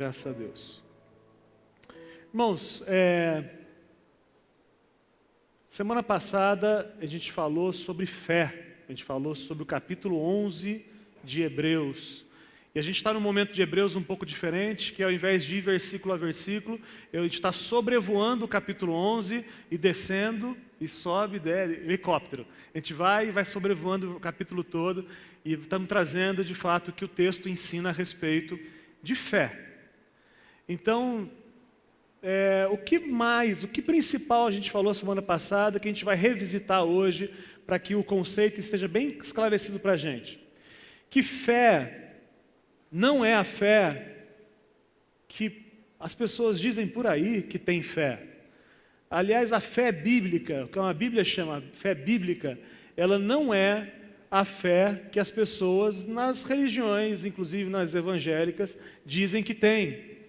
Graças a Deus. Irmãos, semana passada a gente falou sobre fé. A gente falou sobre o capítulo 11 de Hebreus. E a gente está num momento de Hebreus um pouco diferente, que ao invés de ir versículo a versículo, a gente está sobrevoando o capítulo 11 e descendo e sobe, helicóptero. A gente vai sobrevoando o capítulo todo e estamos trazendo de fato o que o texto ensina a respeito de fé. Então, o que principal a gente falou semana passada, que a gente vai revisitar hoje, para que o conceito esteja bem esclarecido para a gente. Que fé não é a fé que as pessoas dizem por aí que tem fé. Aliás, a fé bíblica, que a Bíblia chama fé bíblica, ela não é a fé que as pessoas nas religiões, inclusive nas evangélicas, dizem que tem.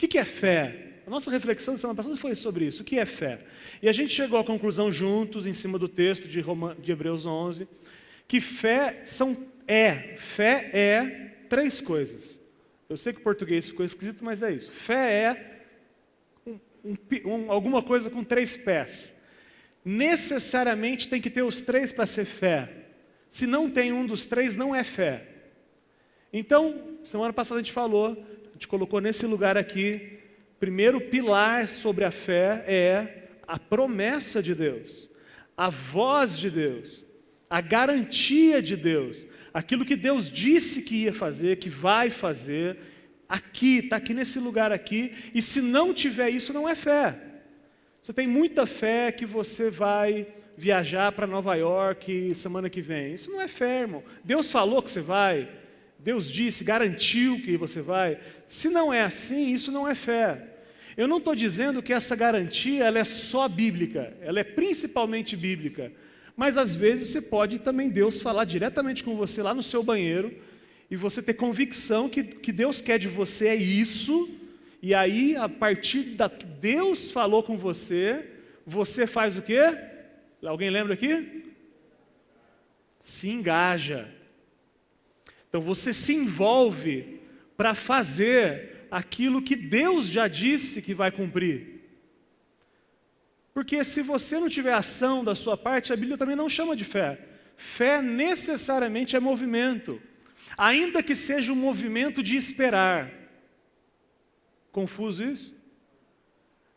O que é fé? A nossa reflexão da semana passada foi sobre isso. O que é fé? E a gente chegou à conclusão juntos, em cima do texto de Hebreus 11, que fé é três coisas. Eu sei que o português ficou esquisito, mas é isso. Fé é alguma coisa com três pés. Necessariamente tem que ter os três para ser fé. Se não tem um dos três, não é fé. Então, semana passada a gente colocou nesse lugar aqui, primeiro pilar sobre a fé é a promessa de Deus, a voz de Deus, a garantia de Deus, aquilo que Deus disse que ia fazer, que vai fazer, está aqui nesse lugar aqui, e se não tiver isso, não é fé. Você tem muita fé que você vai viajar para Nova York semana que vem. Isso não é fé, irmão. Deus falou que você vai, Deus disse, garantiu que você vai. Se não é assim, isso não é fé. Eu não estou dizendo que essa garantia ela é só bíblica, ela é principalmente bíblica. Mas às vezes você pode também Deus falar diretamente com você lá no seu banheiro e você ter convicção que Deus quer de você é isso, e aí a partir da que Deus falou com você, você faz o quê? Alguém lembra aqui? Se engaja. Então você se envolve para fazer aquilo que Deus já disse que vai cumprir. Porque se você não tiver ação da sua parte, a Bíblia também não chama de fé. Fé necessariamente é movimento, ainda que seja um movimento de esperar. Confuso isso?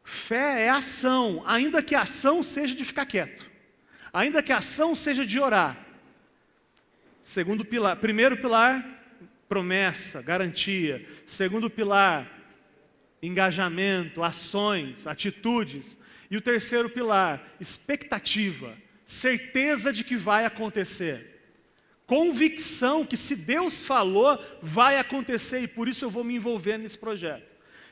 Fé é ação, ainda que a ação seja de ficar quieto, ainda que a ação seja de orar. Segundo pilar, primeiro pilar, promessa, garantia. Segundo pilar, engajamento, ações, atitudes. E o terceiro pilar, expectativa, certeza de que vai acontecer. Convicção que se Deus falou, vai acontecer e por isso eu vou me envolver nesse projeto.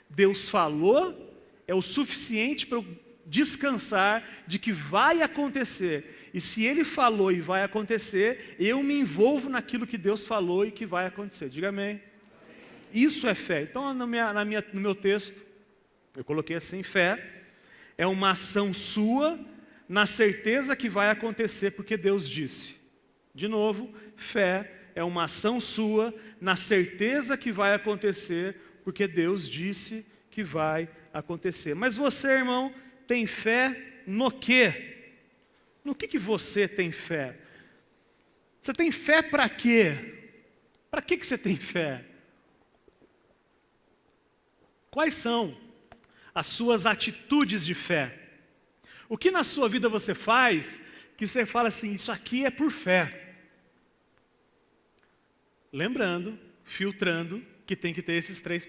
Deus falou, é o suficiente para eu descansar de que vai acontecer. E se Ele falou e vai acontecer, eu me envolvo naquilo que Deus falou e que vai acontecer. Diga amém. Isso é fé. Então, no meu texto, eu coloquei assim, fé é uma ação sua na certeza que vai acontecer porque Deus disse. De novo, fé é uma ação sua na certeza que vai acontecer porque Deus disse que vai acontecer. Mas você, irmão, tem fé no quê? No que você tem fé? Você tem fé para quê? Para que você tem fé? Quais são as suas atitudes de fé? O que na sua vida você faz que você fala assim, isso aqui é por fé? Lembrando, filtrando, que tem que ter esses três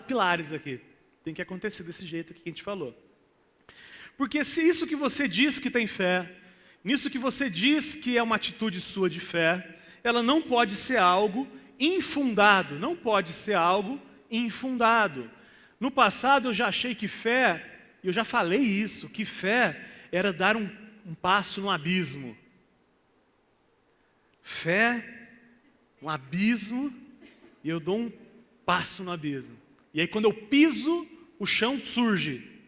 pilares aqui. Tem que acontecer desse jeito aqui que a gente falou. Porque se isso que você diz que tem fé, nisso que você diz que é uma atitude sua de fé, ela não pode ser algo infundado, não pode ser algo infundado. No passado eu já achei que fé, eu já falei isso, que fé era dar um passo no abismo. Fé, um abismo, e eu dou um passo no abismo. E aí quando eu piso, o chão surge.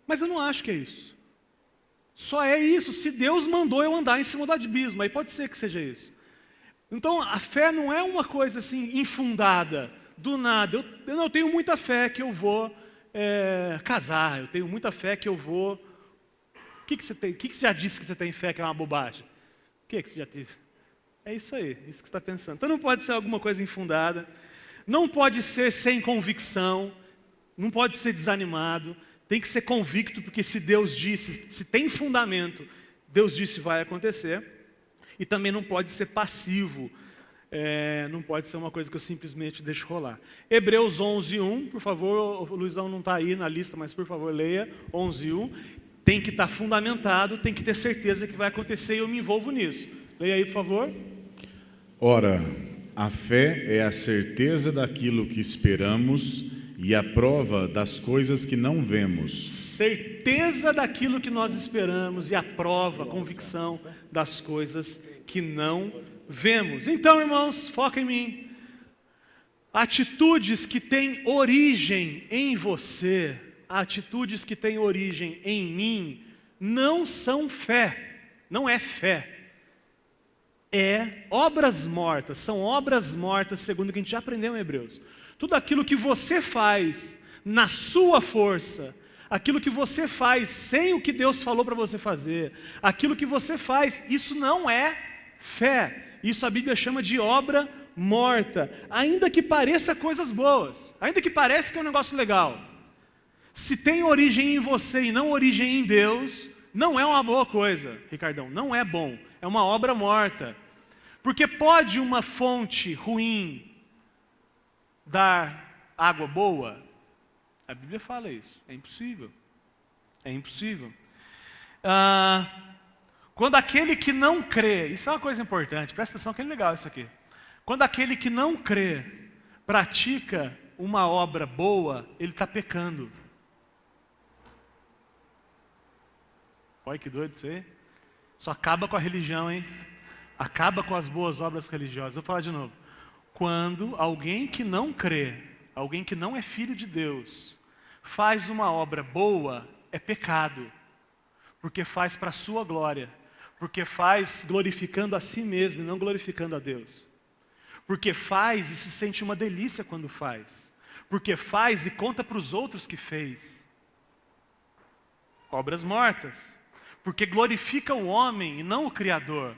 Mas eu não acho que é isso. Só é isso se Deus mandou eu andar em cima do abismo, aí pode ser que seja isso. Então a fé não é uma coisa assim infundada, do nada, eu tenho muita fé que eu vou casar, eu tenho muita fé que eu vou... O que você tem? O que você já disse que você tem fé que é uma bobagem? O que você já teve? É isso aí, isso que você está pensando. Então não pode ser alguma coisa infundada, não pode ser sem convicção, não pode ser desanimado, tem que ser convicto, porque se Deus disse, se tem fundamento, Deus disse vai acontecer. E também não pode ser passivo, não pode ser uma coisa que eu simplesmente deixo rolar. Hebreus 11:1, por favor, o Luizão não está aí na lista, mas por favor leia, 11:1. Tem que estar fundamentado, tem que ter certeza que vai acontecer e eu me envolvo nisso. Leia aí, por favor. Ora, a fé é a certeza daquilo que esperamos e a prova das coisas que não vemos. Certeza daquilo que nós esperamos e a prova, a convicção das coisas que não vemos. Então, irmãos, foca em mim. Atitudes que têm origem em você, atitudes que têm origem em mim, não são fé, não é fé. É obras mortas, são obras mortas, segundo o que a gente já aprendeu em Hebreus. Tudo aquilo que você faz na sua força, aquilo que você faz sem o que Deus falou para você fazer, aquilo que você faz, isso não é fé. Isso a Bíblia chama de obra morta, ainda que pareça coisas boas, ainda que pareça que é um negócio legal. Se tem origem em você e não origem em Deus, não é uma boa coisa, Ricardão, não é bom, é uma obra morta. Porque pode uma fonte ruim dar água boa? A Bíblia fala isso, é impossível. É impossível. Quando aquele que não crê, isso é uma coisa importante, presta atenção que é legal isso aqui. Quando aquele que não crê pratica uma obra boa, ele está pecando. Olha que doido isso aí. Só acaba com a religião, hein? Acaba com as boas obras religiosas. Vou falar de novo. Quando alguém que não crê, alguém que não é filho de Deus, faz uma obra boa, é pecado. Porque faz para a sua glória. Porque faz glorificando a si mesmo e não glorificando a Deus. Porque faz e se sente uma delícia quando faz. Porque faz e conta para os outros que fez. Obras mortas. Porque glorifica o homem e não o Criador.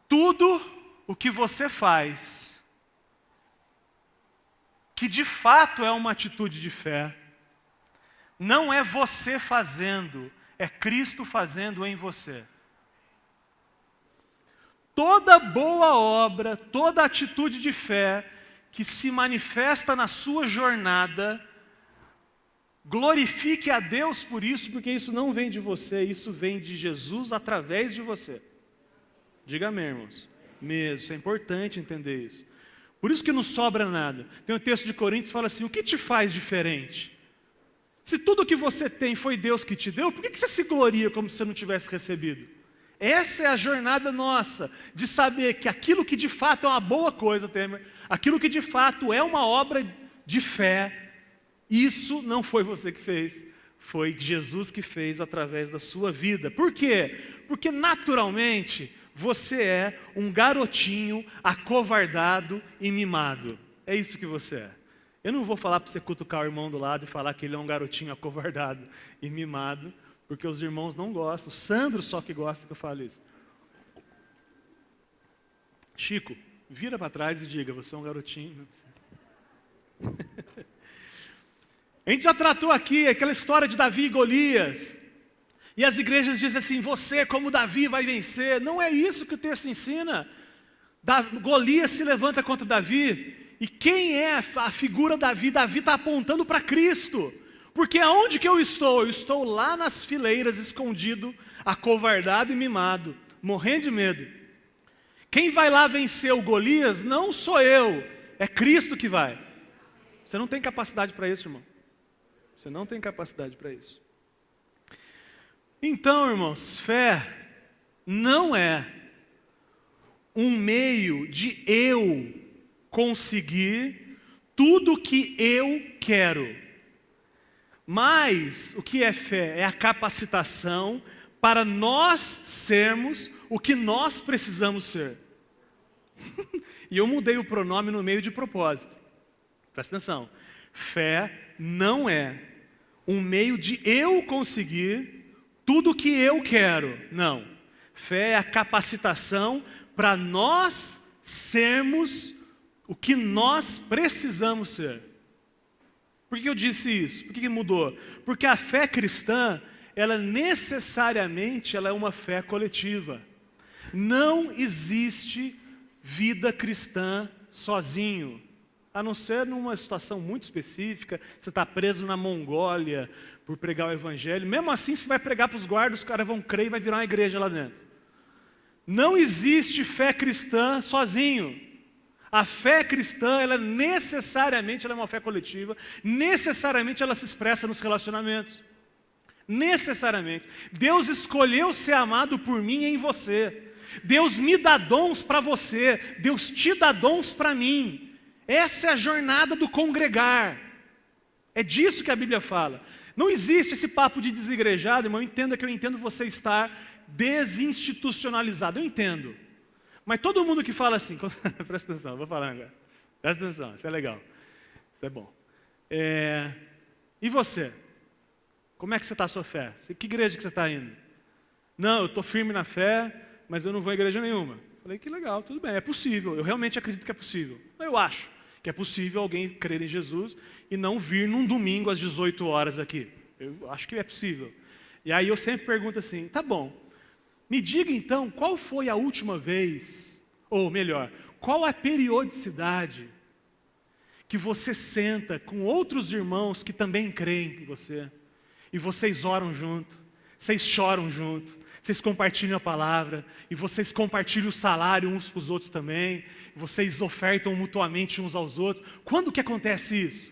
Tudo o que você faz, que de fato é uma atitude de fé, não é você fazendo, é Cristo fazendo em você. Toda boa obra, toda atitude de fé que se manifesta na sua jornada, glorifique a Deus por isso, porque isso não vem de você, isso vem de Jesus através de você. Diga amém, irmãos. Mesmo, isso é importante entender isso. Por isso que não sobra nada. Tem um texto de Coríntios que fala assim, o que te faz diferente? Se tudo que você tem foi Deus que te deu, por que você se gloria como se você não tivesse recebido? Essa é a jornada nossa, de saber que aquilo que de fato é uma boa coisa, Temer, aquilo que de fato é uma obra de fé, isso não foi você que fez, foi Jesus que fez através da sua vida. Por quê? Porque naturalmente você é um garotinho acovardado e mimado. É isso que você é. Eu não vou falar para você cutucar o irmão do lado e falar que ele é um garotinho acovardado e mimado, porque os irmãos não gostam. O Sandro só que gosta que eu fale isso. Chico, vira para trás e diga, você é um garotinho. A gente já tratou aqui aquela história de Davi e Golias. E as igrejas dizem assim, você como Davi vai vencer. Não é isso que o texto ensina. Golias se levanta contra Davi. E quem é a figura Davi? Davi está apontando para Cristo. Porque aonde que eu estou? Eu estou lá nas fileiras, escondido, acovardado e mimado, morrendo de medo. Quem vai lá vencer o Golias não sou eu, é Cristo que vai. Você não tem capacidade para isso, irmão. Você não tem capacidade para isso. Então, irmãos, fé não é um meio de eu conseguir tudo o que eu quero. Mas o que é fé? É a capacitação para nós sermos o que nós precisamos ser. E eu mudei o pronome no meio de propósito. Presta atenção. Fé não é um meio de eu conseguir tudo o que eu quero. Não. Fé é a capacitação para nós sermos o que nós precisamos ser. Por que eu disse isso? Por que mudou? Porque a fé cristã, ela necessariamente ela é uma fé coletiva. Não existe vida cristã sozinho. A não ser numa situação muito específica, você está preso na Mongólia por pregar o evangelho. Mesmo assim, você vai pregar para os guardas, os caras vão crer e vai virar uma igreja lá dentro. Não existe fé cristã sozinho. A fé cristã, ela necessariamente ela é uma fé coletiva, necessariamente ela se expressa nos relacionamentos. Necessariamente. Deus escolheu ser amado por mim e em você. Deus me dá dons para você, Deus te dá dons para mim. Essa é a jornada do congregar. É disso que a Bíblia fala. Não existe esse papo de desigrejado, irmão. Entenda que eu entendo você estar desinstitucionalizado. Eu entendo. Mas todo mundo que fala assim, presta atenção, vou falar agora. Presta atenção, isso é legal. Isso é bom. E você? Como é que você está a sua fé? Que igreja que você está indo? Não, eu estou firme na fé, mas eu não vou a igreja nenhuma. Falei, que legal, tudo bem, é possível. Eu realmente acredito que é possível. Eu acho que é possível alguém crer em Jesus e não vir num domingo às 18 horas aqui. Eu acho que é possível. E aí eu sempre pergunto assim, tá bom, me diga então qual foi a última vez, ou melhor, qual a periodicidade que você senta com outros irmãos que também creem em você, e vocês oram junto, vocês choram junto, vocês compartilham a palavra, e vocês compartilham o salário uns para os outros também, vocês ofertam mutuamente uns aos outros. Quando que acontece isso?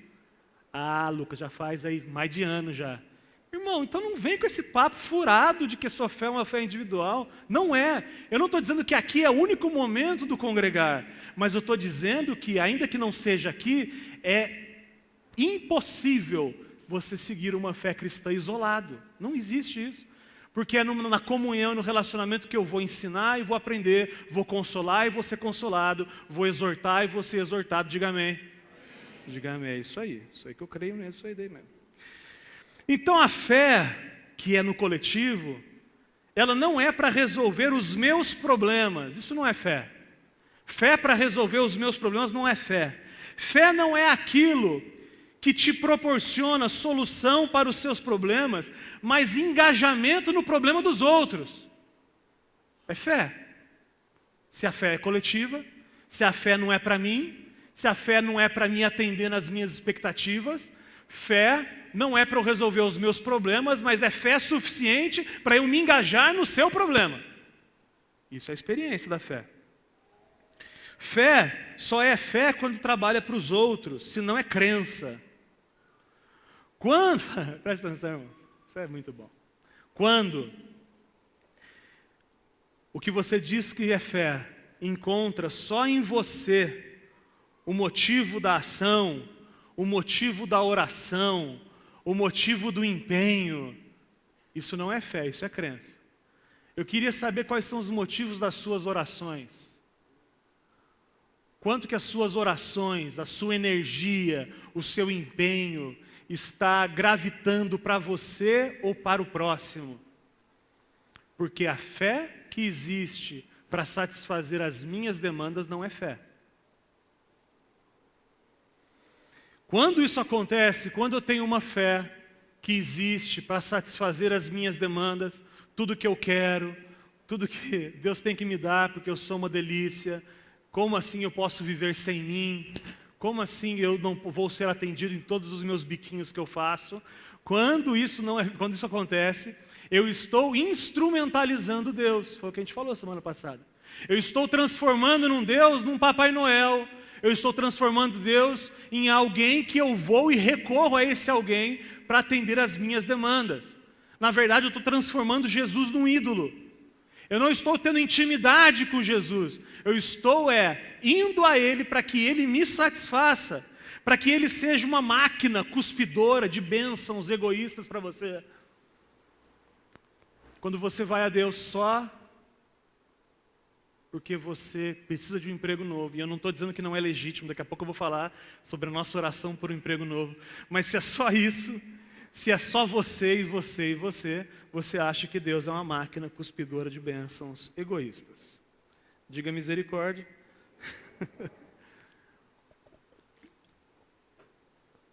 Ah, Lucas, já faz aí mais de ano já. Irmão, então não vem com esse papo furado de que a sua fé é uma fé individual. Não é. Eu não estou dizendo que aqui é o único momento do congregar, mas eu estou dizendo que, ainda que não seja aqui, é impossível você seguir uma fé cristã isolado. Não existe isso. Porque é na comunhão, no relacionamento que eu vou ensinar e vou aprender, vou consolar e vou ser consolado, vou exortar e vou ser exortado. Diga amém. Diga amém, é isso aí que eu creio nisso aí daí mesmo. Então a fé, que é no coletivo, ela não é para resolver os meus problemas, isso não é fé. Fé para resolver os meus problemas não é fé. Fé não é aquilo que te proporciona solução para os seus problemas, mas engajamento no problema dos outros. É fé. Se a fé é coletiva, se a fé não é para mim, se a fé não é para me atender nas minhas expectativas, fé não é para eu resolver os meus problemas, mas é fé suficiente para eu me engajar no seu problema. Isso é a experiência da fé. Fé só é fé quando trabalha para os outros, senão é crença. Quando, presta atenção, irmãos, isso é muito bom. Quando o que você diz que é fé encontra só em você o motivo da ação, o motivo da oração, o motivo do empenho, isso não é fé, isso é crença. Eu queria saber quais são os motivos das suas orações. Quanto que as suas orações, a sua energia, o seu empenho está gravitando para você ou para o próximo? Porque a fé que existe para satisfazer as minhas demandas não é fé. Quando isso acontece, quando eu tenho uma fé que existe para satisfazer as minhas demandas, tudo que eu quero, tudo que Deus tem que me dar, porque eu sou uma delícia, como assim eu posso viver sem mim? Como assim eu não vou ser atendido em todos os meus biquinhos que eu faço? Quando isso acontece, eu estou instrumentalizando Deus. Foi o que a gente falou semana passada. Eu estou transformando num Deus, num Papai Noel. Eu estou transformando Deus em alguém que eu vou e recorro a esse alguém para atender as minhas demandas. Na verdade, eu estou transformando Jesus num ídolo. Eu não estou tendo intimidade com Jesus. Eu estou indo a Ele para que Ele me satisfaça, para que Ele seja uma máquina cuspidora de bênçãos egoístas para você. Quando você vai a Deus só porque você precisa de um emprego novo. E eu não estou dizendo que não é legítimo, daqui a pouco eu vou falar sobre a nossa oração por um emprego novo. Mas se é só isso, se é só você e você e você acha que Deus é uma máquina cuspidora de bênçãos egoístas. Diga misericórdia.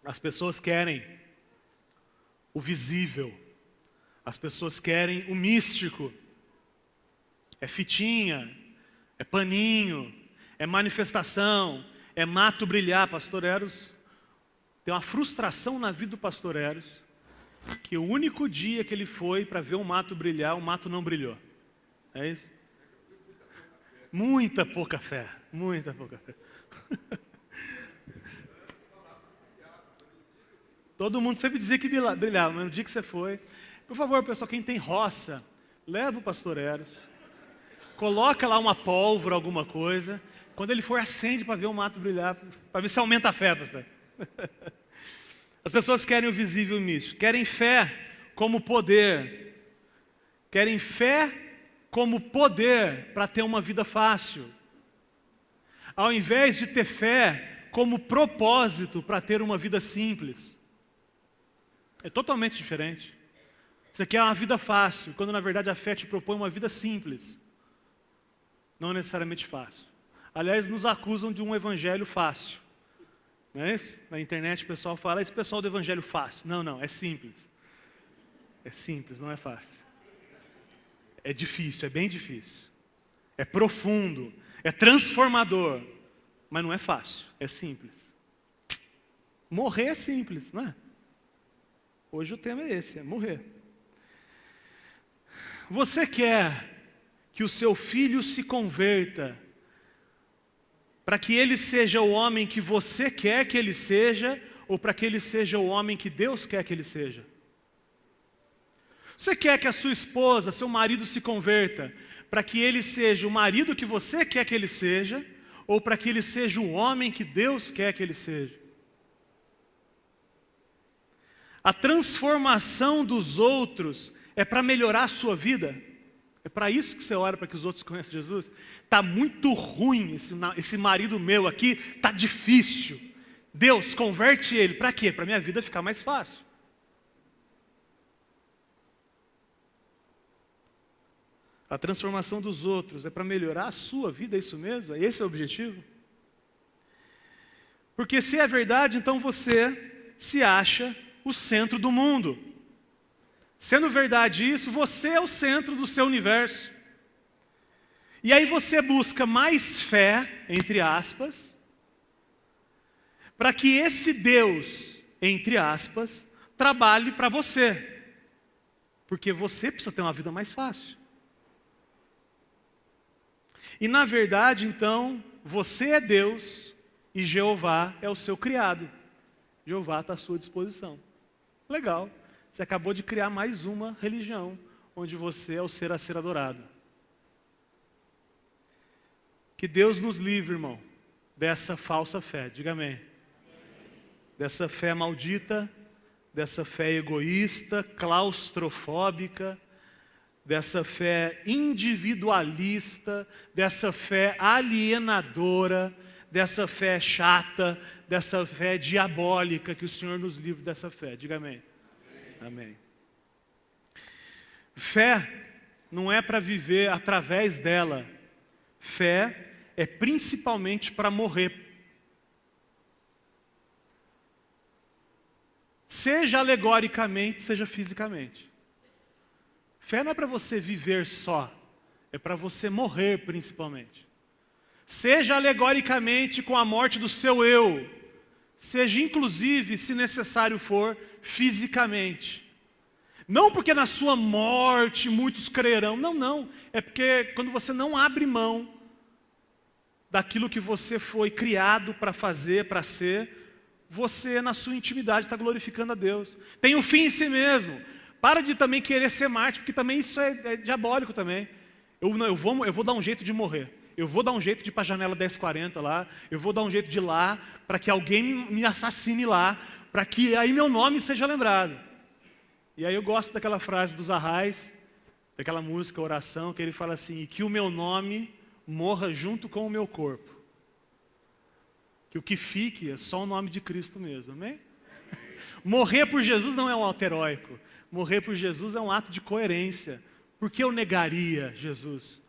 As pessoas querem o visível. As pessoas querem o místico. É fitinha, é paninho, é manifestação, é mato brilhar. Pastor Eros tem uma frustração na vida do pastor Eros, que o único dia que ele foi para ver o mato brilhar, o mato não brilhou. É isso? Muita pouca fé, muita pouca fé. Todo mundo sempre dizia que brilhava, mas no dia que você foi... Por favor, pessoal, quem tem roça, leva o pastor Eros, coloca lá uma pólvora, alguma coisa, quando ele for, acende para ver o mato brilhar, para ver se aumenta a fé, pastor. As pessoas querem o visível e o místico, querem fé como poder, querem fé como poder para ter uma vida fácil, ao invés de ter fé como propósito para ter uma vida simples. É totalmente diferente. Você quer uma vida fácil, quando na verdade a fé te propõe uma vida simples. Não necessariamente fácil. Aliás, nos acusam de um evangelho fácil. Não é isso? Na internet o pessoal fala, esse pessoal do evangelho fácil. Não, é simples. É simples, não é fácil. É difícil, é bem difícil. É profundo, é transformador. Mas não é fácil, é simples. Morrer é simples, não é? Hoje o tema é esse, é morrer. Você quer que o seu filho se converta para que ele seja o homem que você quer que ele seja ou para que ele seja o homem que Deus quer que ele seja? Você quer que a sua esposa, seu marido se converta para que ele seja o marido que você quer que ele seja ou para que ele seja o homem que Deus quer que ele seja? A transformação dos outros é para melhorar a sua vida? É para isso que você ora, para que os outros conheçam Jesus? Está muito ruim esse marido meu aqui, está difícil. Deus, converte ele. Para quê? Para a minha vida ficar mais fácil. A transformação dos outros é para melhorar a sua vida, é isso mesmo? Esse é o objetivo? Porque se é verdade, então você se acha o centro do mundo. Sendo verdade isso, você é o centro do seu universo. E aí você busca mais fé, entre aspas, para que esse Deus, entre aspas, trabalhe para você. Porque você precisa ter uma vida mais fácil. E na verdade, então, você é Deus e Jeová é o seu criado. Jeová está à sua disposição. Legal. Você acabou de criar mais uma religião, onde você é o ser a ser adorado. Que Deus nos livre, irmão, dessa falsa fé. Diga amém. Dessa fé maldita, dessa fé egoísta, claustrofóbica, dessa fé individualista, dessa fé alienadora, dessa fé chata, dessa fé diabólica, que o Senhor nos livre dessa fé. Diga amém. Amém. Fé não é para viver através dela. Fé é principalmente para morrer. Seja alegoricamente, seja fisicamente. Fé não é para você viver só, é para você morrer principalmente. Seja alegoricamente com a morte do seu eu, seja inclusive, se necessário for, fisicamente. Não porque na sua morte muitos crerão, não. É porque quando você não abre mão daquilo que você foi criado para fazer, para ser, você na sua intimidade está glorificando a Deus. Tem um fim em si mesmo. Para de também querer ser mártir, porque também isso é diabólico também. Eu vou dar um jeito de morrer. Eu vou dar um jeito de ir para a janela 1040 lá. Eu vou dar um jeito de ir lá, para que alguém me assassine lá, para que aí meu nome seja lembrado. E aí eu gosto daquela frase dos Arrais, daquela música, oração, que ele fala assim, e que o meu nome morra junto com o meu corpo. Que o que fique é só o nome de Cristo mesmo, amém? Morrer por Jesus não é um ato heróico. Morrer por Jesus é um ato de coerência. Por que eu negaria Jesus?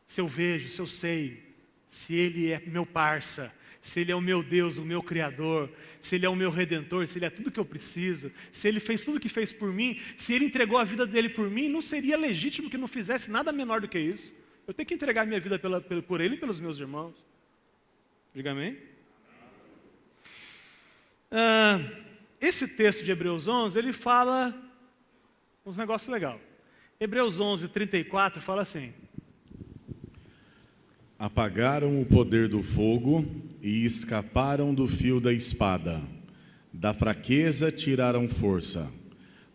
Se eu vejo, se eu sei, se Ele é meu parça, se Ele é o meu Deus, o meu Criador, se Ele é o meu Redentor, se Ele é tudo que eu preciso, se Ele fez tudo o que fez por mim, se Ele entregou a vida dEle por mim, não seria legítimo que não fizesse nada menor do que isso. Eu tenho que entregar minha vida por Ele e pelos meus irmãos. Diga amém. Esse texto de Hebreus 11, ele fala uns negócios legais. Hebreus 11, 34 fala assim: apagaram o poder do fogo e escaparam do fio da espada. Da fraqueza tiraram força.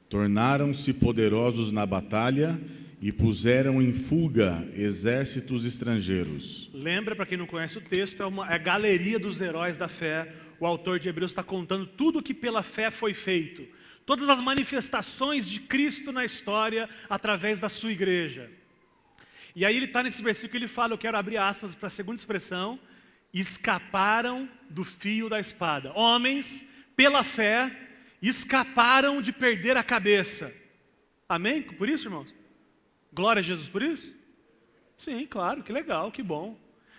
Tornaram-se poderosos na batalha e puseram em fuga exércitos estrangeiros. Lembra, para quem não conhece o texto, é a galeria dos heróis da fé. O autor de Hebreus está contando tudo o que pela fé foi feito. Todas as manifestações de Cristo na história através da sua igreja. E aí ele está nesse versículo que ele fala, eu quero abrir aspas para a segunda expressão, escaparam do fio da espada. Homens, pela fé, escaparam de perder a cabeça. Amém? Por isso, irmãos? Glória a Jesus por isso? Sim, claro, que legal, que bom.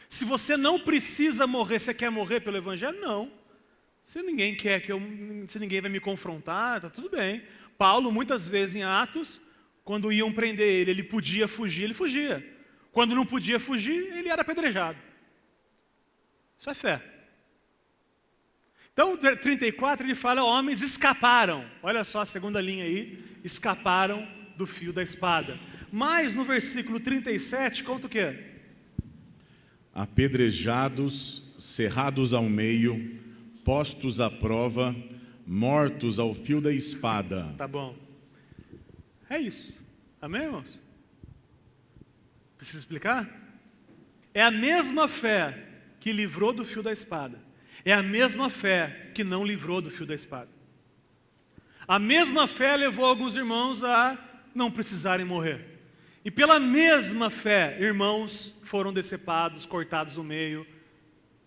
Se você não precisa morrer, você quer morrer pelo Evangelho? Não. Se ninguém se ninguém vai me confrontar, está tudo bem. Paulo, muitas vezes em Atos, quando iam prender ele, ele podia fugir, ele fugia. Quando não podia fugir, ele era apedrejado. Isso é fé. Então, 34, ele fala, homens escaparam. Olha só a segunda linha aí, escaparam do fio da espada. Mas no versículo 37, conta o quê? Apedrejados, cerrados ao meio, postos à prova, mortos ao fio da espada. Tá bom. É isso. Amém, irmãos? Precisa explicar? É a mesma fé que livrou do fio da espada. É a mesma fé que não livrou do fio da espada. A mesma fé levou alguns irmãos a não precisarem morrer. E pela mesma fé, irmãos foram decepados, cortados no meio,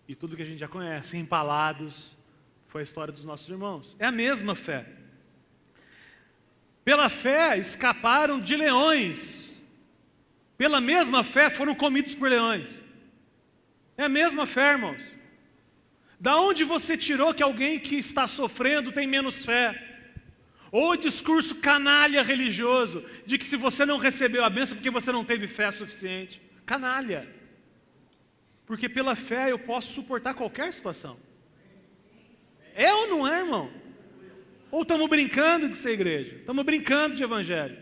e tudo que a gente já conhece, empalados, foi a história dos nossos irmãos. É a mesma fé. Pela fé, escaparam de leões. Pela mesma fé, foram comidos por leões. É a mesma fé, irmãos. Da onde você tirou que alguém que está sofrendo tem menos fé? Ou o discurso canalha religioso, de que se você não recebeu a bênção porque você não teve fé suficiente. Canalha. Porque pela fé eu posso suportar qualquer situação. É ou não é, irmão? Ou estamos brincando de ser igreja? Estamos brincando de evangelho?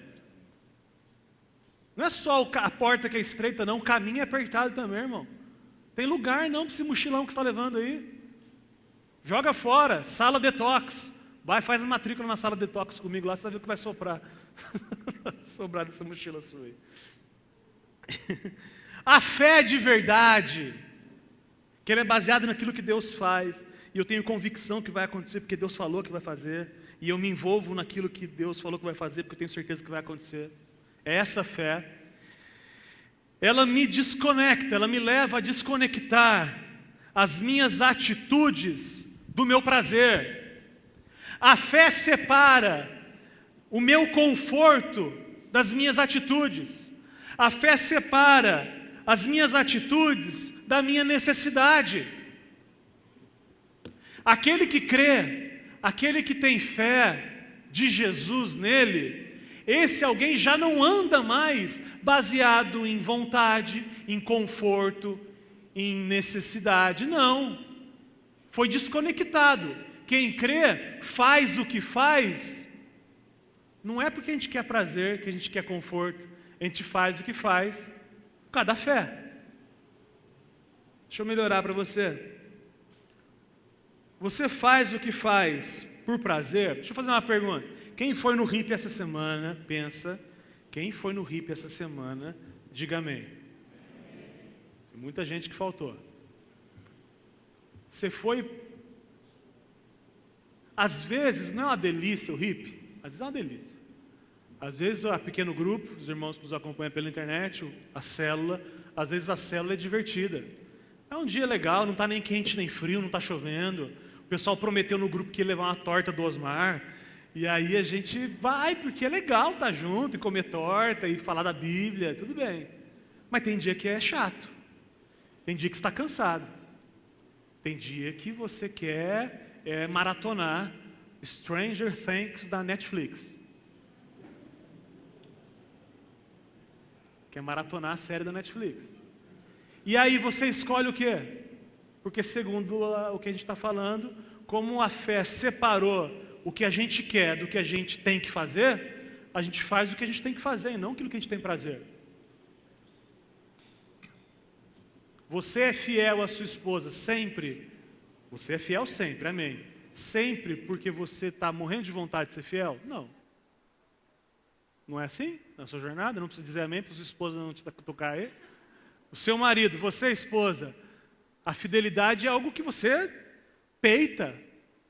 Não é só a porta que é estreita, não. O caminho é apertado também, irmão. Tem lugar não para esse mochilão que você está levando aí. Joga fora, sala detox. Vai, faz a matrícula na sala detox comigo lá, você vai ver o que vai soprar. Sobrar dessa mochila sua aí. A fé de verdade, que ela é baseada naquilo que Deus faz, e eu tenho convicção que vai acontecer porque Deus falou que vai fazer, e eu me envolvo naquilo que Deus falou que vai fazer porque eu tenho certeza que vai acontecer. É essa fé. Ela me desconecta, ela me leva a desconectar as minhas atitudes do meu prazer. A fé separa o meu conforto das minhas atitudes. A fé separa as minhas atitudes da minha necessidade. Aquele que crê, aquele que tem fé de Jesus nele, esse alguém já não anda mais baseado em vontade, em conforto, em necessidade. Não. Foi desconectado. Quem crê, faz o que faz, não é porque a gente quer prazer, que a gente quer conforto. A gente faz o que faz por causa da fé. Deixa eu melhorar para você. Você faz o que faz por prazer? Deixa eu fazer uma pergunta. Quem foi no RIP essa semana? Pensa. Quem foi no RIP essa semana? Diga amém. Tem muita gente que faltou. Você foi... Às vezes não é uma delícia o RIP. Às vezes é uma delícia. Às vezes, a pequeno grupo, os irmãos que nos acompanham pela internet, a célula, às vezes a célula é divertida. É um dia legal, não está nem quente nem frio, não está chovendo. O pessoal prometeu no grupo que ia levar uma torta do Osmar. E aí a gente vai, porque é legal estar junto e comer torta e falar da Bíblia, tudo bem. Mas tem dia que é chato. Tem dia que está cansado. Tem dia que você quer maratonar Stranger Things da Netflix. Quer maratonar a série da Netflix. E aí você escolhe o quê? Porque segundo o que a gente está falando, como a fé separou o que a gente quer do que a gente tem que fazer, a gente faz o que a gente tem que fazer e não aquilo que a gente tem prazer. Você é fiel à sua esposa sempre? Você é fiel sempre, amém. Sempre porque você está morrendo de vontade de ser fiel? Não. Não é assim? Na sua jornada? Não precisa dizer amém para sua esposa não te tocar aí. O seu marido, você esposa, a fidelidade é algo que você peita.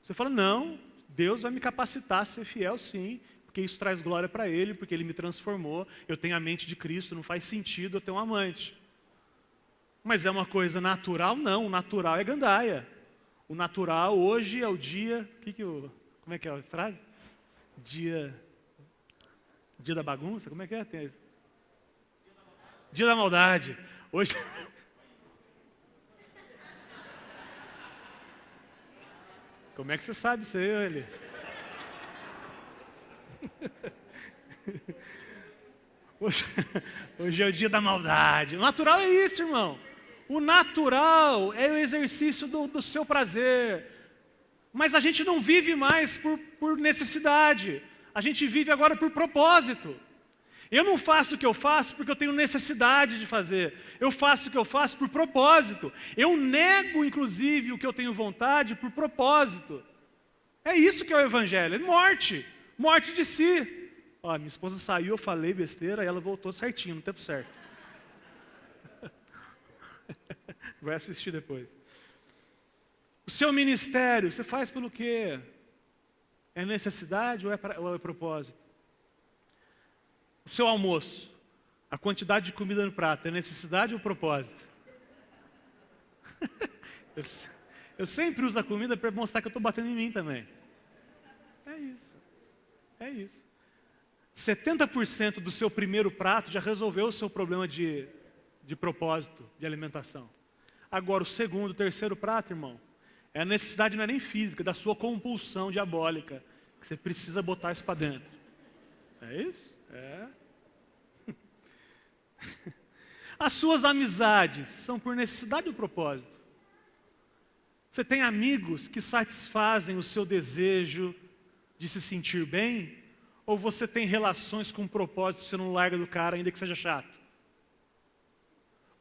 Você fala, não, Deus vai me capacitar a ser fiel sim, porque isso traz glória para Ele, porque Ele me transformou, eu tenho a mente de Cristo, não faz sentido eu ter um amante. Mas é uma coisa natural? Não, o natural é gandaia. O natural hoje é o dia, como é que é a frase? Dia da bagunça, como é que é? Dia da maldade. Hoje... Como é que você sabe isso aí, Eli? Hoje é o dia da maldade. O natural é isso, irmão. O natural é o exercício do seu prazer. Mas a gente não vive mais por necessidade. A gente vive agora por propósito. Eu não faço o que eu faço porque eu tenho necessidade de fazer. Eu faço o que eu faço por propósito. Eu nego, inclusive, o que eu tenho vontade por propósito. É isso que é o Evangelho, é morte. Morte de si. Ó, minha esposa saiu, eu falei besteira, e ela voltou certinho, no tempo certo. Vai assistir depois. O seu ministério, você faz pelo quê? É necessidade ou é propósito? O seu almoço, a quantidade de comida no prato, é necessidade ou propósito? Eu sempre uso a comida para mostrar que eu estou batendo em mim também. É isso. É isso. 70% do seu primeiro prato já resolveu o seu problema de propósito, de alimentação. Agora, o segundo, o terceiro prato, irmão, é a necessidade não é nem física, é da sua compulsão diabólica, que você precisa botar isso para dentro. É isso? É. As suas amizades são por necessidade ou propósito? Você tem amigos que satisfazem o seu desejo de se sentir bem? Ou você tem relações com propósito e você não larga do cara ainda que seja chato?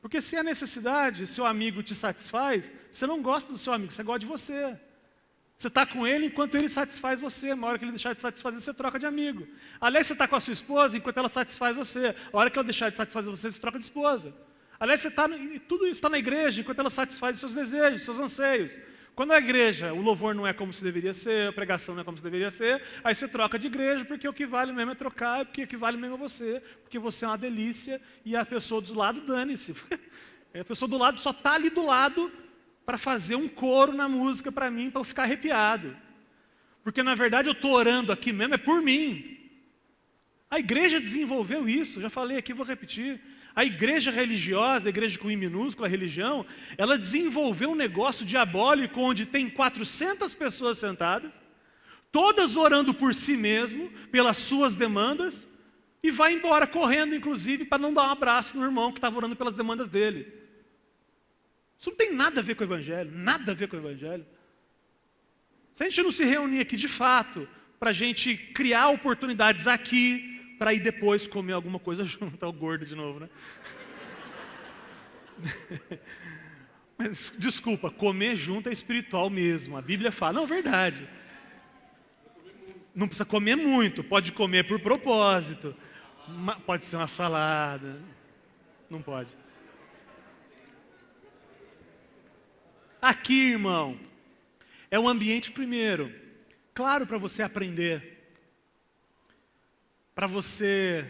Porque se é necessidade, seu amigo te satisfaz, você não gosta do seu amigo, você gosta de você. Você está com ele enquanto ele satisfaz você. Na hora que ele deixar de satisfazer, você troca de amigo. Aliás, você está com a sua esposa enquanto ela satisfaz você. A hora que ela deixar de satisfazer você, você troca de esposa. Aliás, você tudo isso está na igreja enquanto ela satisfaz os seus desejos, os seus anseios. Quando a igreja, o louvor não é como se deveria ser, a pregação não é como se deveria ser, aí você troca de igreja, porque o que vale mesmo é trocar, porque o que vale mesmo é você, porque você é uma delícia e a pessoa do lado dane-se. A pessoa do lado só está ali do lado para fazer um coro na música para mim, para eu ficar arrepiado. Porque na verdade eu estou orando aqui mesmo, é por mim. A igreja desenvolveu isso, já falei aqui, vou repetir. A igreja religiosa, a igreja com I minúscula, a religião, ela desenvolveu um negócio diabólico onde tem 400 pessoas sentadas, todas orando por si mesmo, pelas suas demandas, e vai embora correndo, inclusive, para não dar um abraço no irmão que estava orando pelas demandas dele. Isso não tem nada a ver com o Evangelho, nada a ver com o Evangelho. Se a gente não se reunir aqui de fato, para a gente criar oportunidades aqui, para ir depois comer alguma coisa junto, tá o gordo de novo, né? Mas, desculpa, comer junto é espiritual mesmo, a Bíblia fala, não, verdade. Não precisa comer muito, pode comer por propósito, pode ser uma salada, não pode. Aqui, irmão, é um ambiente primeiro, claro, para você aprender. para você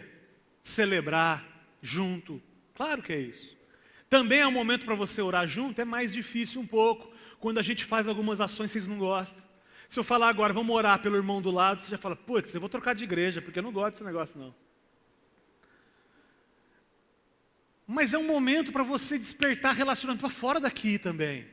celebrar junto. Claro que é isso. Também é um momento para você orar junto, é mais difícil um pouco, quando a gente faz algumas ações que vocês não gostam. Se eu falar agora, vamos orar pelo irmão do lado, você já fala, putz, eu vou trocar de igreja, porque eu não gosto desse negócio não. Mas é um momento para você despertar relacionamento para fora daqui também.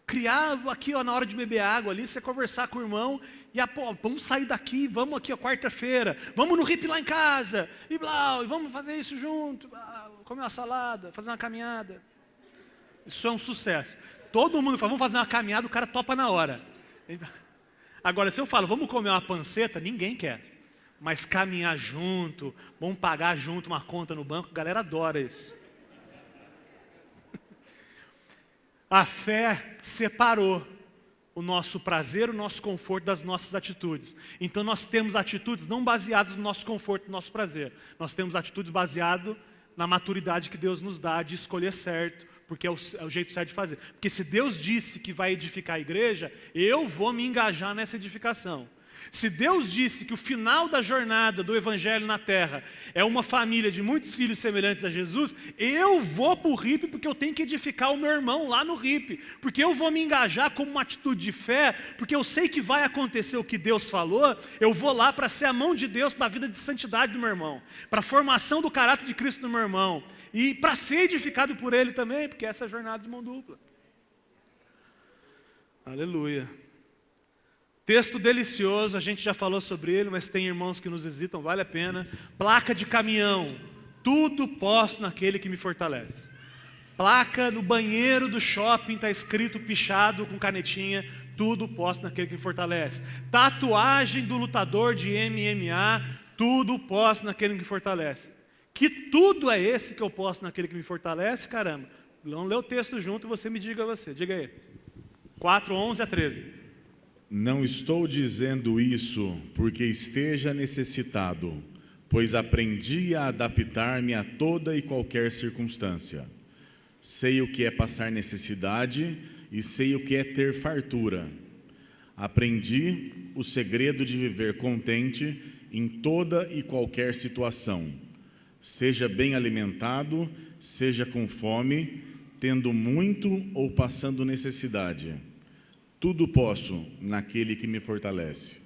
Criar aqui, ó, na hora de beber água ali, você conversar com o irmão, e pô, vamos sair daqui, vamos aqui, ó, quarta-feira, vamos no RIP lá em casa, e blá, e vamos fazer isso junto, comer uma salada, fazer uma caminhada. Isso é um sucesso. Todo mundo fala, vamos fazer uma caminhada, o cara topa na hora. Agora, se eu falo, vamos comer uma panceta, ninguém quer. Mas caminhar junto, vamos pagar junto uma conta no banco, a galera adora isso. A fé separou o nosso prazer, o nosso conforto das nossas atitudes. Então nós temos atitudes não baseadas no nosso conforto, no nosso prazer. Nós temos atitudes baseadas na maturidade que Deus nos dá de escolher certo, porque é o jeito certo de fazer. Porque se Deus disse que vai edificar a igreja, eu vou me engajar nessa edificação. Se Deus disse que o final da jornada do Evangelho na Terra é uma família de muitos filhos semelhantes a Jesus, eu vou para o RIP porque eu tenho que edificar o meu irmão lá no RIP, porque eu vou me engajar como uma atitude de fé, porque eu sei que vai acontecer o que Deus falou, eu vou lá para ser a mão de Deus para a vida de santidade do meu irmão, para a formação do caráter de Cristo no meu irmão, e para ser edificado por Ele também, porque essa é a jornada de mão dupla. Aleluia. Texto delicioso, a gente já falou sobre ele, mas tem irmãos que nos visitam, vale a pena. Placa de caminhão, tudo posso naquele que me fortalece. Placa no banheiro do shopping, está escrito pichado com canetinha, tudo posso naquele que me fortalece. Tatuagem do lutador de MMA, tudo posso naquele que me fortalece. Que tudo é esse que eu posso naquele que me fortalece, caramba? Vamos ler o texto junto e você me diga diga aí. 4, 11 a 13. Não estou dizendo isso porque esteja necessitado, pois aprendi a adaptar-me a toda e qualquer circunstância. Sei o que é passar necessidade e sei o que é ter fartura. Aprendi o segredo de viver contente em toda e qualquer situação. Seja bem alimentado, seja com fome, tendo muito ou passando necessidade. Tudo posso naquele que me fortalece.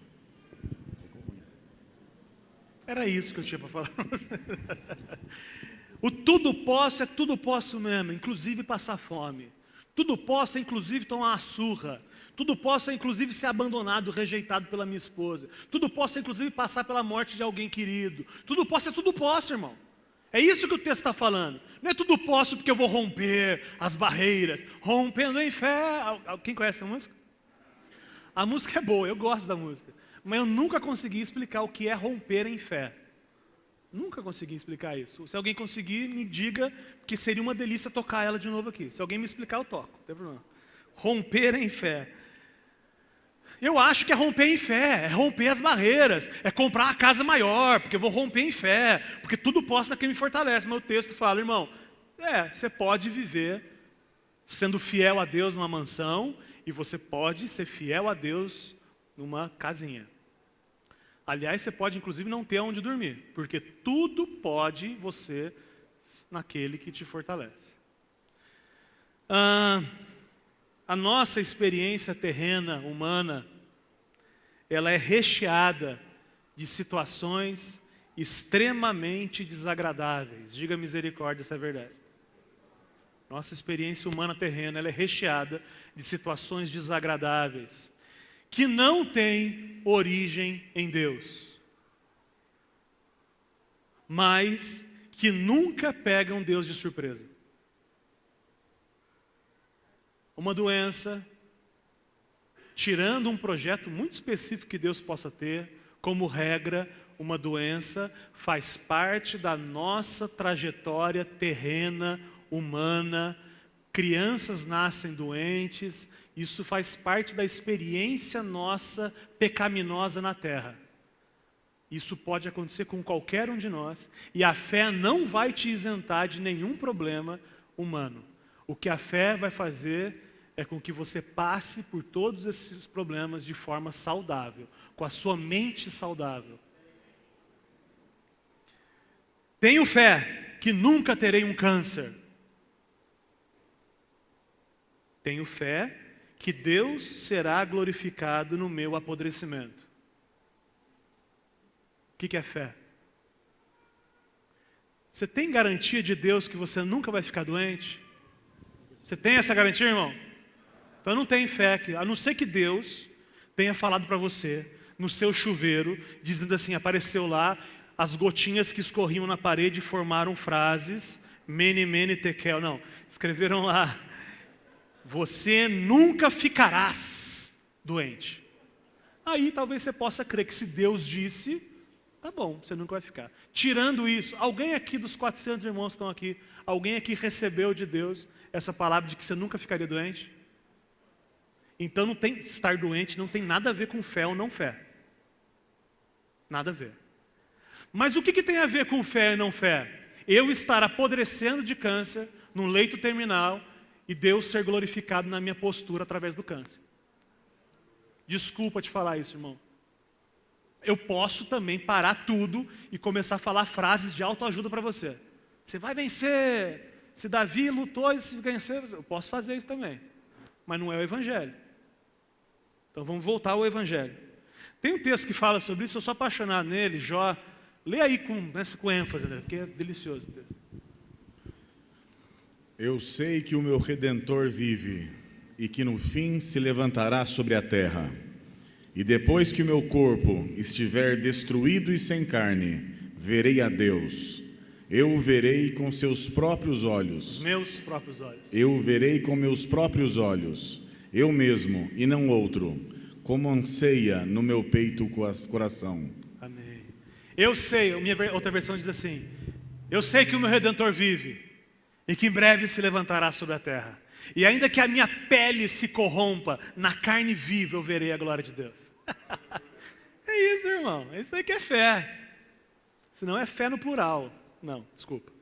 Era isso que eu tinha para falar. O tudo posso é tudo posso mesmo, inclusive passar fome. Tudo posso é inclusive tomar uma surra. Tudo posso é inclusive ser abandonado, rejeitado pela minha esposa. Tudo posso é inclusive passar pela morte de alguém querido. Tudo posso é tudo posso, irmão. É isso que o texto está falando. Não é tudo posso porque eu vou romper as barreiras. Rompendo em fé. Quem conhece a música? A música é boa, eu gosto da música. Mas eu nunca consegui explicar o que é romper em fé. Nunca consegui explicar isso. Se alguém conseguir, me diga, que seria uma delícia tocar ela de novo aqui. Se alguém me explicar, eu toco. Não tem problema. Romper em fé. Eu acho que é romper em fé, é romper as barreiras, é comprar uma casa maior, porque eu vou romper em fé, porque tudo posso naquele me fortalece. Mas o texto fala, irmão, você pode viver sendo fiel a Deus numa mansão, e você pode ser fiel a Deus numa casinha. Aliás, você pode inclusive não ter onde dormir, porque tudo pode você naquele que te fortalece. A nossa experiência terrena, humana, ela é recheada de situações extremamente desagradáveis. Diga misericórdia, isso é verdade. Nossa experiência humana terrena, ela é recheada de situações desagradáveis, que não têm origem em Deus, mas que nunca pegam Deus de surpresa. Uma doença, tirando um projeto muito específico que Deus possa ter, como regra, uma doença faz parte da nossa trajetória terrena, humana. Crianças nascem doentes, isso faz parte da experiência nossa pecaminosa na terra. Isso pode acontecer com qualquer um de nós, e a fé não vai te isentar de nenhum problema humano. O que a fé vai fazer é com que você passe por todos esses problemas de forma saudável, com a sua mente saudável. Tenho fé que nunca terei um câncer. Tenho fé que Deus será glorificado no meu apodrecimento. O que é fé? Você tem garantia de Deus que você nunca vai ficar doente? Você tem essa garantia, irmão? Então não tem fé, a não ser que Deus tenha falado para você, no seu chuveiro, dizendo assim, apareceu lá, as gotinhas que escorriam na parede formaram frases, mene, mene, tekel. Não, escreveram lá, você nunca ficarás doente. Aí talvez você possa crer que se Deus disse, tá bom, você nunca vai ficar. Tirando isso, alguém aqui dos 400 irmãos que estão aqui, alguém aqui recebeu de Deus essa palavra de que você nunca ficaria doente? Então não tem, estar doente não tem nada a ver com fé ou não fé. Nada a ver. Mas o que tem a ver com fé e não fé? Eu estar apodrecendo de câncer, num leito terminal, e Deus ser glorificado na minha postura através do câncer. Desculpa te falar isso, irmão. Eu posso também parar tudo e começar a falar frases de autoajuda para você. Você vai vencer. Se Davi lutou e se vencer, eu posso fazer isso também. Mas não é o Evangelho. Então vamos voltar ao Evangelho. Tem um texto que fala sobre isso, eu sou apaixonado nele, Jó. Lê aí com ênfase, né? Porque é delicioso o texto. Eu sei que o meu Redentor vive e que no fim se levantará sobre a terra. E depois que o meu corpo estiver destruído e sem carne, verei a Deus. Eu o verei com seus próprios olhos. Meus próprios olhos. Eu o verei com meus próprios olhos. Eu mesmo e não outro, como anseia no meu peito o coração. Amém. Eu sei, outra versão diz assim, eu sei que o meu Redentor vive e que em breve se levantará sobre a terra. E ainda que a minha pele se corrompa, na carne viva eu verei a glória de Deus. É isso, irmão. É isso aí que é fé. Senão é fé no plural. Não, desculpa.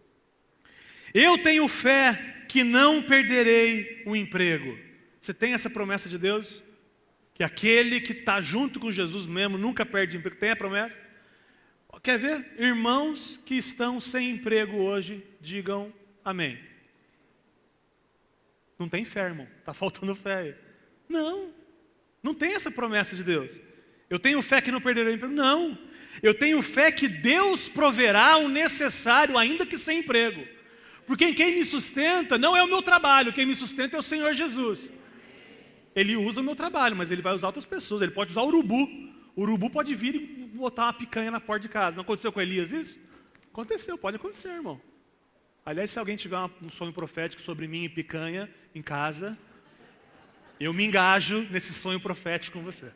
Eu tenho fé que não perderei o emprego. Você tem essa promessa de Deus? Que aquele que está junto com Jesus mesmo nunca perde emprego. Tem a promessa? Quer ver? Irmãos que estão sem emprego hoje, digam amém. Não tem fé, irmão. Está faltando fé aí. Não tem essa promessa de Deus. Eu tenho fé que não perderei o emprego. Não. Eu tenho fé que Deus proverá o necessário, ainda que sem emprego. Porque quem me sustenta não é o meu trabalho, quem me sustenta é o Senhor Jesus. Ele usa o meu trabalho, mas ele vai usar outras pessoas. Ele pode usar o urubu. O urubu pode vir e botar uma picanha na porta de casa. Não aconteceu com Elias isso? Aconteceu, pode acontecer, irmão. Aliás, se alguém tiver um sonho profético sobre mim e picanha em casa, eu me engajo nesse sonho profético com você.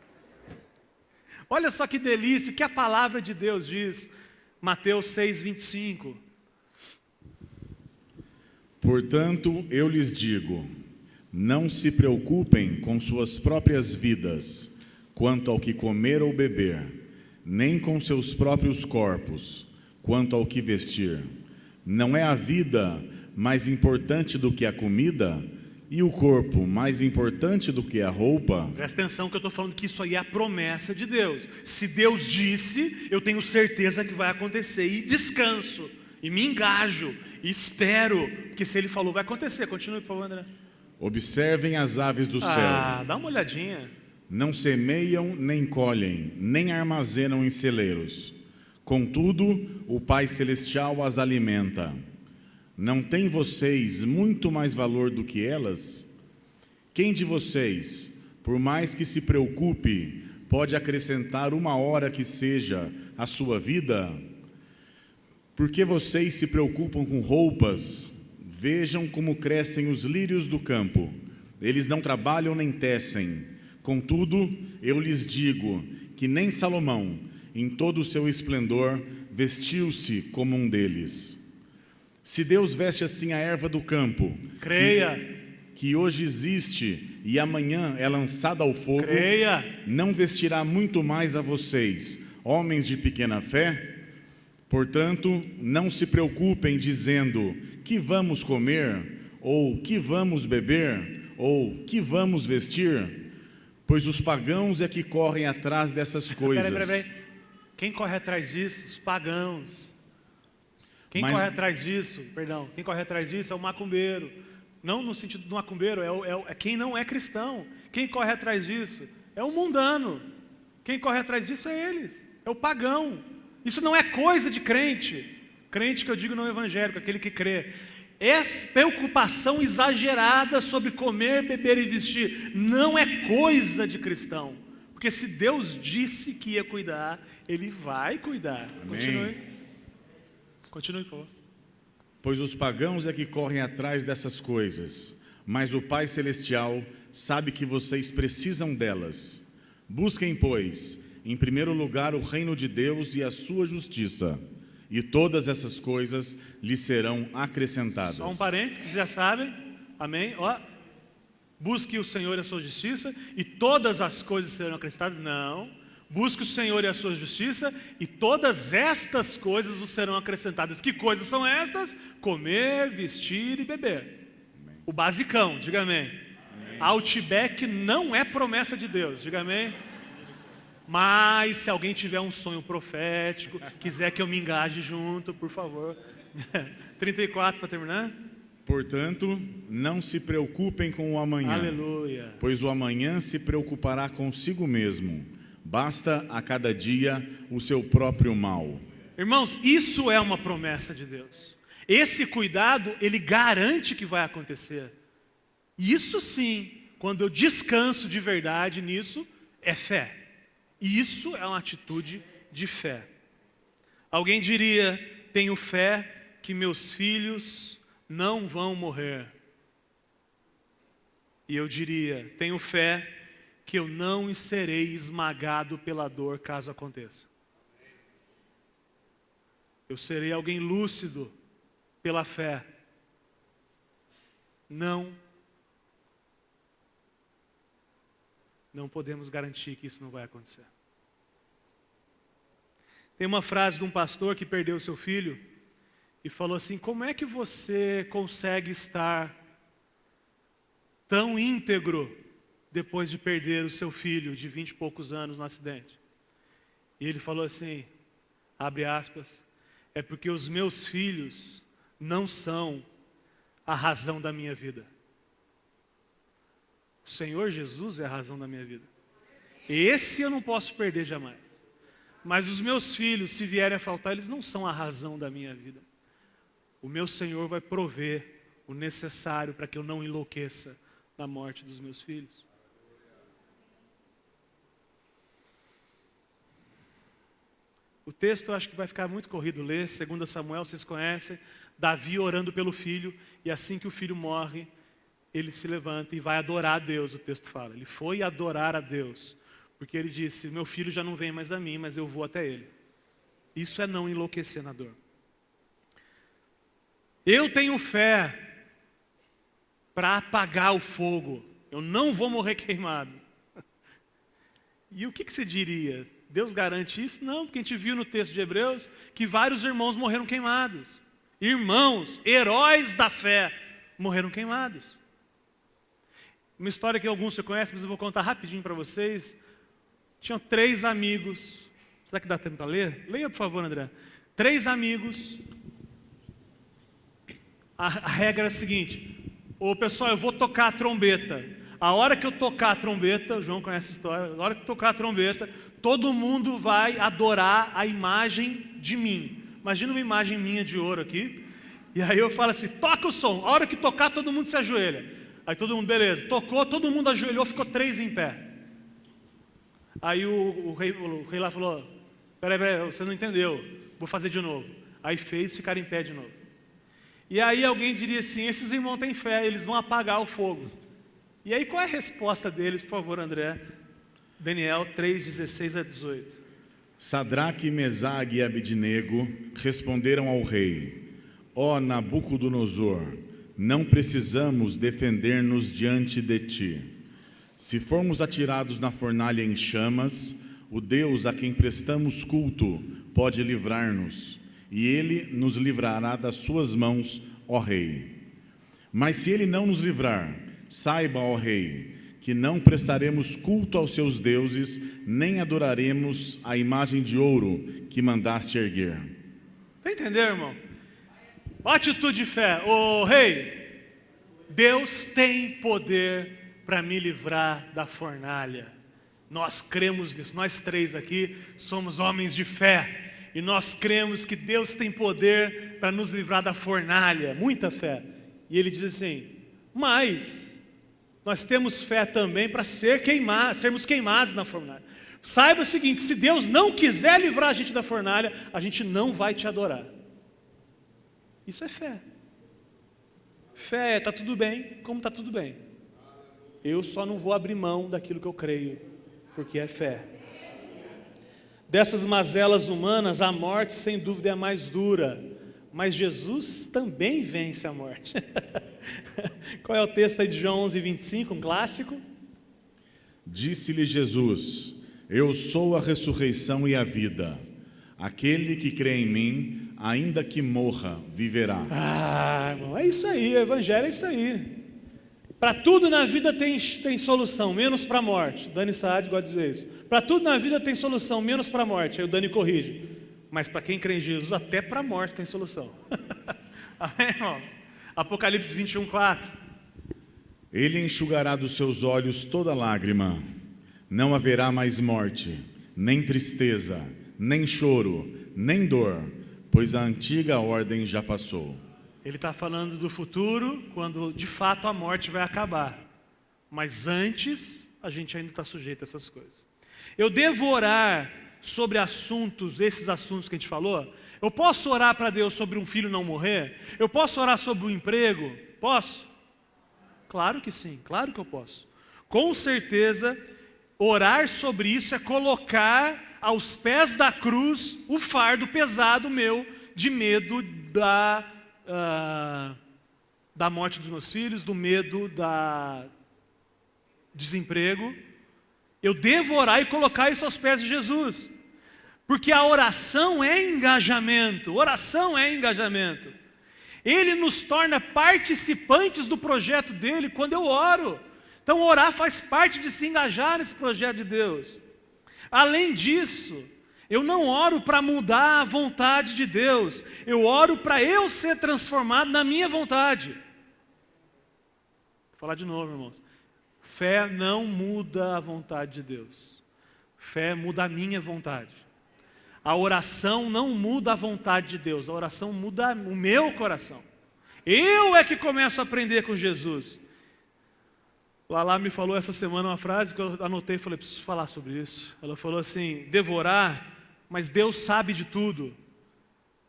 Olha só que delícia, o que a palavra de Deus diz, Mateus 6:25. Portanto, eu lhes digo, não se preocupem com suas próprias vidas, quanto ao que comer ou beber, nem com seus próprios corpos, quanto ao que vestir. Não é a vida mais importante do que a comida, e o corpo mais importante do que a roupa? Presta atenção que eu estou falando que isso aí é a promessa de Deus. Se Deus disse, eu tenho certeza que vai acontecer. E descanso, e me engajo, e espero, porque se Ele falou vai acontecer. Continue, por favor, André. Observem as aves do céu. Dá uma olhadinha. Não semeiam, nem colhem, nem armazenam em celeiros. Contudo, o Pai Celestial as alimenta. Não tem vocês muito mais valor do que elas? Quem de vocês, por mais que se preocupe, pode acrescentar uma hora que seja à sua vida? Por que vocês se preocupam com roupas? Vejam como crescem os lírios do campo. Eles não trabalham nem tecem. Contudo, eu lhes digo que nem Salomão, em todo o seu esplendor, vestiu-se como um deles. Se Deus veste assim a erva do campo, creia, que hoje existe e amanhã é lançada ao fogo, creia, não vestirá muito mais a vocês, homens de pequena fé? Portanto, não se preocupem dizendo, que vamos comer, ou que vamos beber, ou que vamos vestir, pois os pagãos é que correm atrás dessas coisas. Peraí. Quem corre atrás disso? Os pagãos. Quem corre atrás disso, quem corre atrás disso é o macumbeiro. Não no sentido do macumbeiro, é quem não é cristão. Quem corre atrás disso é o mundano. Quem corre atrás disso é eles, é o pagão. Isso não é coisa de crente. Crente que eu digo não evangélico, aquele que crê. Essa preocupação exagerada sobre comer, beber e vestir não é coisa de cristão. Porque se Deus disse que ia cuidar, Ele vai cuidar. Amém. Continue, por favor. Pois os pagãos é que correm atrás dessas coisas, mas o Pai Celestial sabe que vocês precisam delas. Busquem, pois, em primeiro lugar o reino de Deus e a sua justiça, e todas essas coisas lhes serão acrescentadas. Só um parênteses, que vocês já sabem. Amém? Busque o Senhor e a sua justiça, e todas as coisas serão acrescentadas. Não. Busque o Senhor e a sua justiça, e todas estas coisas vos serão acrescentadas. Que coisas são estas? Comer, vestir e beber. Amém. O basicão, diga amém. Amém. Outback não é promessa de Deus, diga amém. Mas se alguém tiver um sonho profético, quiser que eu me engaje junto, por favor. 34 para terminar. Portanto, não se preocupem com o amanhã. Aleluia. Pois o amanhã se preocupará consigo mesmo. Basta a cada dia o seu próprio mal. Irmãos, isso é uma promessa de Deus. Esse cuidado, Ele garante que vai acontecer. Isso sim, quando eu descanso de verdade nisso, é fé. E isso é uma atitude de fé. Alguém diria, tenho fé que meus filhos não vão morrer. E eu diria, tenho fé que eu não serei esmagado pela dor caso aconteça. Eu serei alguém lúcido pela fé. Não podemos garantir que isso não vai acontecer. Tem uma frase de um pastor que perdeu seu filho e falou assim: como é que você consegue estar tão íntegro depois de perder o seu filho de 20 e poucos anos no acidente? E ele falou assim, abre aspas, é porque os meus filhos não são a razão da minha vida. O Senhor Jesus é a razão da minha vida. Esse eu não posso perder jamais. Mas os meus filhos, se vierem a faltar, eles não são a razão da minha vida. O meu Senhor vai prover o necessário para que eu não enlouqueça na morte dos meus filhos. O texto eu acho que vai ficar muito corrido ler, 2 Samuel, vocês conhecem, Davi orando pelo filho, e assim que o filho morre, ele se levanta e vai adorar a Deus, o texto fala. Ele foi adorar a Deus, porque ele disse, meu filho já não vem mais a mim, mas eu vou até ele. Isso é não enlouquecer na dor. Eu tenho fé para apagar o fogo, eu não vou morrer queimado. E o que você diria? Deus garante isso? Não, porque a gente viu no texto de Hebreus que vários irmãos morreram queimados. Irmãos, heróis da fé, morreram queimados. Uma história que alguns você conhecem, mas eu vou contar rapidinho para vocês. Tinham 3 amigos. Será que dá tempo para ler? Leia, por favor, André. 3 amigos. A regra é a seguinte: ô pessoal, eu vou tocar a trombeta. A hora que eu tocar a trombeta, o João conhece a história, a hora que eu tocar a trombeta, todo mundo vai adorar a imagem de mim. Imagina uma imagem minha de ouro aqui. E aí eu falo assim, toca o som. A hora que tocar, todo mundo se ajoelha. Aí todo mundo, beleza, tocou, todo mundo ajoelhou, ficou 3 em pé. Aí o rei lá falou, peraí, você não entendeu, vou fazer de novo. Aí fez, ficaram em pé de novo. E aí alguém diria assim, esses irmãos têm fé, eles vão apagar o fogo. E aí qual é a resposta deles, por favor, André? Daniel 3, 16 a 18. Sadraque, Mesague e Abednego responderam ao rei, ó Nabucodonosor, não precisamos defender-nos diante de ti. Se formos atirados na fornalha em chamas, o Deus a quem prestamos culto pode livrar-nos, e Ele nos livrará das suas mãos, ó Rei. Mas se Ele não nos livrar, saiba, ó Rei, que não prestaremos culto aos seus deuses, nem adoraremos a imagem de ouro que mandaste erguer. Entendeu, irmão? Ó, atitude de fé. Ô rei, Deus tem poder para me livrar da fornalha. Nós cremos nisso. Nós três aqui somos homens de fé. E nós cremos que Deus tem poder para nos livrar da fornalha. Muita fé. E ele diz assim, mas nós temos fé também para sermos queimados na fornalha. Saiba o seguinte, se Deus não quiser livrar a gente da fornalha, a gente não vai te adorar. Isso é fé. Fé é, está tudo bem, como está tudo bem. Eu só não vou abrir mão daquilo que eu creio, porque é fé. Dessas mazelas humanas, a morte sem dúvida é a mais dura, mas Jesus também vence a morte. Qual é o texto aí de João 11:25, um clássico? Disse-lhe Jesus, eu sou a ressurreição e a vida. Aquele que crê em mim, ainda que morra, viverá. Ah, irmão, é isso aí, o evangelho é isso aí. Para tudo na vida tem solução, menos para a morte. Dani Saad gosta de dizer isso. Para tudo na vida tem solução, menos para a morte. Aí o Dani corrige. Mas para quem crê em Jesus, até para a morte tem solução. Amém, irmãos? Apocalipse 21:4. Ele enxugará dos seus olhos toda lágrima. Não haverá mais morte, nem tristeza, nem choro, nem dor, pois a antiga ordem já passou. Ele está falando do futuro, quando de fato a morte vai acabar. Mas antes, a gente ainda está sujeito a essas coisas. Eu devo orar sobre esses assuntos que a gente falou? Eu posso orar para Deus sobre um filho não morrer? Eu posso orar sobre o emprego? Posso? Claro que sim, claro que eu posso. Com certeza, orar sobre isso é colocar aos pés da cruz o fardo pesado meu de medo da morte dos meus filhos, do medo da desemprego. Eu devo orar e colocar isso aos pés de Jesus, porque a oração é engajamento. Oração é engajamento. Ele nos torna participantes do projeto dele quando eu oro. Então orar faz parte de se engajar nesse projeto de Deus. Além disso, eu não oro para mudar a vontade de Deus, eu oro para eu ser transformado na minha vontade. Vou falar de novo, irmãos. Fé não muda a vontade de Deus. Fé muda a minha vontade. A oração não muda a vontade de Deus, a oração muda o meu coração. Eu é que começo a aprender com Jesus. Lala me falou essa semana uma frase que eu anotei e falei, preciso falar sobre isso. Ela falou assim, devo orar, mas Deus sabe de tudo.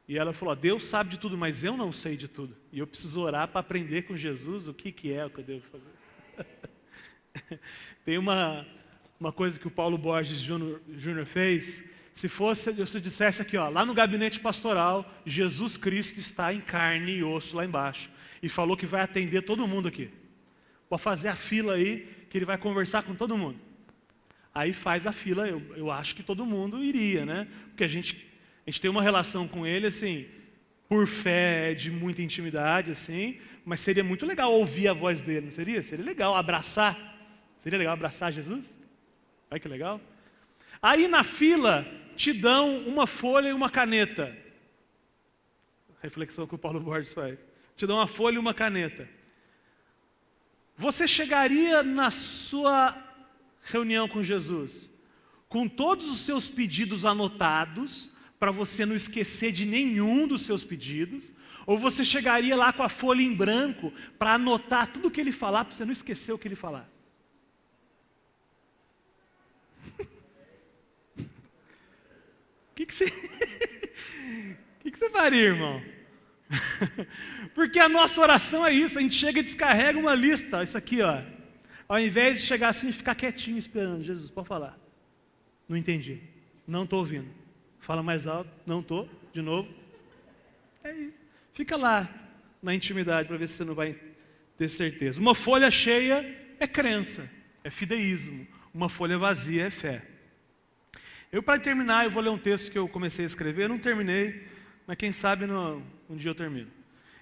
E ela falou, Deus sabe de tudo, mas eu não sei de tudo. E eu preciso orar para aprender com Jesus o que é o que eu devo fazer. Tem uma coisa que o Paulo Borges Júnior fez. Se eu dissesse aqui, ó, lá no gabinete pastoral, Jesus Cristo está em carne e osso lá embaixo. E falou que vai atender todo mundo aqui. Pode fazer a fila aí, que ele vai conversar com todo mundo. Aí faz a fila, eu acho que todo mundo iria, né? Porque a gente tem uma relação com ele, assim, por fé, de muita intimidade, assim, mas seria muito legal ouvir a voz dele, não seria? Seria legal abraçar. Seria legal abraçar Jesus? Olha que legal. Aí na fila te dão uma folha e uma caneta. Reflexão que o Paulo Borges faz. Te dão uma folha e uma caneta. Você chegaria na sua reunião com Jesus com todos os seus pedidos anotados, para você não esquecer de nenhum dos seus pedidos, ou você chegaria lá com a folha em branco para anotar tudo o que ele falar, para você não esquecer o que ele falar? O que você faria, irmão? Porque a nossa oração é isso, a gente chega e descarrega uma lista, isso aqui, ó. Ao invés de chegar assim e ficar quietinho esperando, Jesus, pode falar. Não entendi, não estou ouvindo. Fala mais alto, não estou, de novo. É isso. Fica lá na intimidade para ver se você não vai ter certeza. Uma folha cheia é crença, é fideísmo. Uma folha vazia é fé. Para terminar, eu vou ler um texto que eu comecei a escrever, não terminei, mas quem sabe um dia eu termino.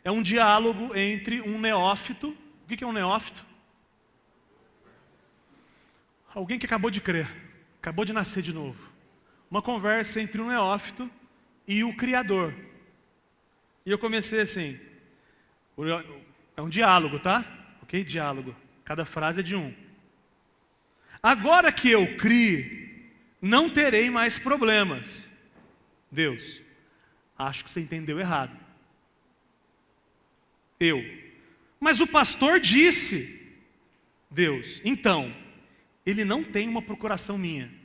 É um diálogo entre um neófito. O que é um neófito? Alguém que acabou de crer, acabou de nascer de novo. Uma conversa entre um neófito e o Criador. E eu comecei assim, é um diálogo, tá? Ok? Diálogo. Cada frase é de um. Agora que eu criei, não terei mais problemas. Deus, acho que você entendeu errado. Mas o pastor disse. Deus, então, ele não tem uma procuração minha.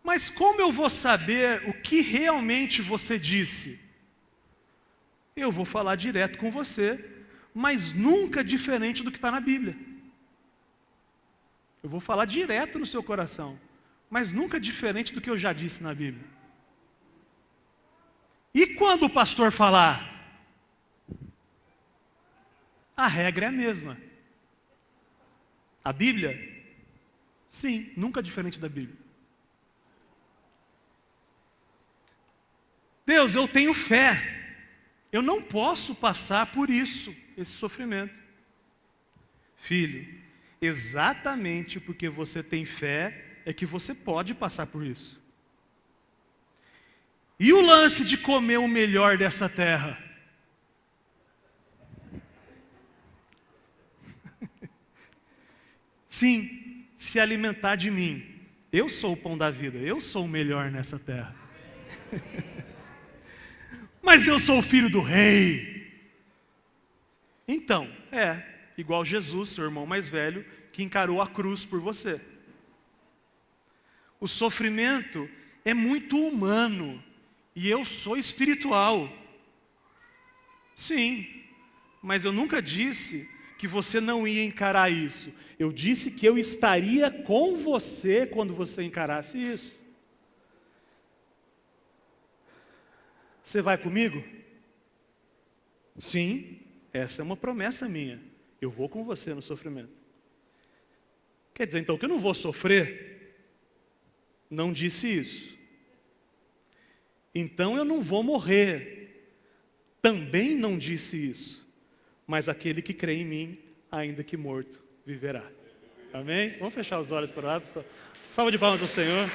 Mas como eu vou saber o que realmente você disse? Eu vou falar direto com você, mas nunca diferente do que está na Bíblia. Eu vou falar direto no seu coração, mas nunca diferente do que eu já disse na Bíblia. E quando o pastor falar? A regra é a mesma. A Bíblia? Sim, nunca diferente da Bíblia. Deus, eu tenho fé. Eu não posso passar por isso, esse sofrimento. Filho, exatamente porque você tem fé é que você pode passar por isso. E o lance de comer o melhor dessa terra? Sim, se alimentar de mim. Eu sou o pão da vida, eu sou o melhor nessa terra. Mas eu sou o filho do rei. Então, igual Jesus, seu irmão mais velho, que encarou a cruz por você. O sofrimento é muito humano. E eu sou espiritual. Sim, mas eu nunca disse que você não ia encarar isso. Eu disse que eu estaria com você quando você encarasse isso. Você vai comigo? Sim, essa é uma promessa minha. Eu vou com você no sofrimento. Quer dizer, então, que eu não vou sofrer? Não disse isso. Então eu não vou morrer. Também não disse isso. Mas aquele que crê em mim, ainda que morto, viverá. Amém? Vamos fechar os olhos para lá, pessoal. Salva de palmas ao Senhor.